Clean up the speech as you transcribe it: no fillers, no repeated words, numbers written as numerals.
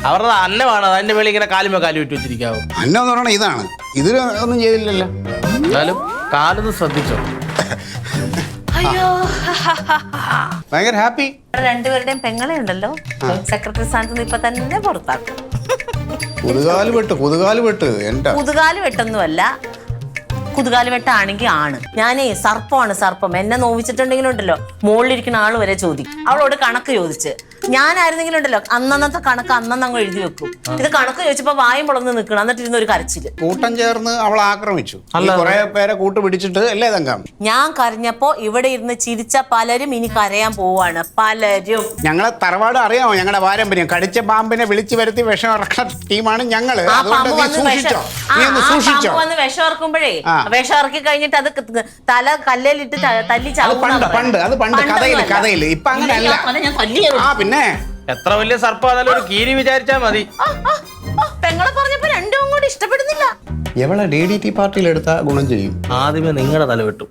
അവരുടെ അന്നമാണ് അതിന്റെ മേളിൽ ഇങ്ങനെ കാലുമേ കാലു വിട്ട് വെച്ചിരിക്കാവോ? അന്നം എന്ന് പറയണ ഇതാണ്, ഇതിൽ ഒന്നും ചെയ്തില്ലല്ലോ. എന്നാലും കാലൊന്ന് ശ്രദ്ധിച്ചോ. അയ്യോ ഭയങ്കര ഹാപ്പി. രണ്ടുപേരുടെയും പെങ്ങളെ ഉണ്ടല്ലോ സെക്രട്ടറി സ്ഥാനത്ത് നിന്ന് ഇപ്പൊ തന്നെ പുറത്താക്കും. കുതുകാല് വെട്ട് എന്റെ കുതുകാല് വെട്ടൊന്നുമല്ല, കുതുകാല് വെട്ടാണെങ്കിൽ ആണ്. ഞാനേ സർപ്പമാണ്, സർപ്പം. എന്നെ നോവിച്ചിട്ടുണ്ടെങ്കിലും ഉണ്ടല്ലോ മുകളിലിരിക്കുന്ന ആള് വരെ ചോദിക്കും. അവളോട് കണക്ക് ചോദിച്ച് ഞാനായിരുന്നെങ്കിലും ഉണ്ടല്ലോ അന്നന്നത്തെ കണക്ക് അന്നങ്ങ് എഴുതി വെക്കും. ഇത് കണക്ക് ചോദിച്ചപ്പോ വായും പൊളന്ന് നിൽക്കണം, എന്നിട്ട് ഇരുന്നൊരു കരച്ചില്. കൂട്ടം ചേർന്ന് അവളെ ആക്രമിച്ചു. കുറെ പേരെ കൂട്ട് പിടിച്ചിട്ട് അല്ലേ തങ്കം? ഞാൻ കരഞ്ഞപ്പോ ഇവിടെ ഇരുന്ന് ചിരിച്ച പലരും ഇനി കരയാൻ പോവാണ്. പലരും. ഞങ്ങളെ തറവാട് അറിയാമോ? ഞങ്ങളുടെ പാരമ്പര്യം. കടിച്ച പാമ്പിനെ വിളിച്ചു വരുത്തി വിഷം ഇറക്കുന്ന ടീമാണ് ഞങ്ങള്. പാമ്പ് വന്ന് വിഷം ഇറക്കുമ്പോഴേ വിഷം ഇറക്കി കഴിഞ്ഞിട്ട് അത് തല കല്ലിലിട്ട് തല്ലി കഥയില് ഇപ്പൊ അങ്ങനെയല്ല. പിന്നെ എത്ര വലിയ സർപ്പാന്നാലും ഒരു കീരി വിചാരിച്ചാ മതി. പെങ്ങളെ പറഞ്ഞപ്പോ രണ്ടും കൂടി ഇഷ്ടപ്പെടുന്നില്ല. എവളെ DDT പാർട്ടിയിൽ എടുത്ത ഗുണം ചെയ്യും. ആദ്യമേ നിങ്ങളുടെ തല വെട്ടും.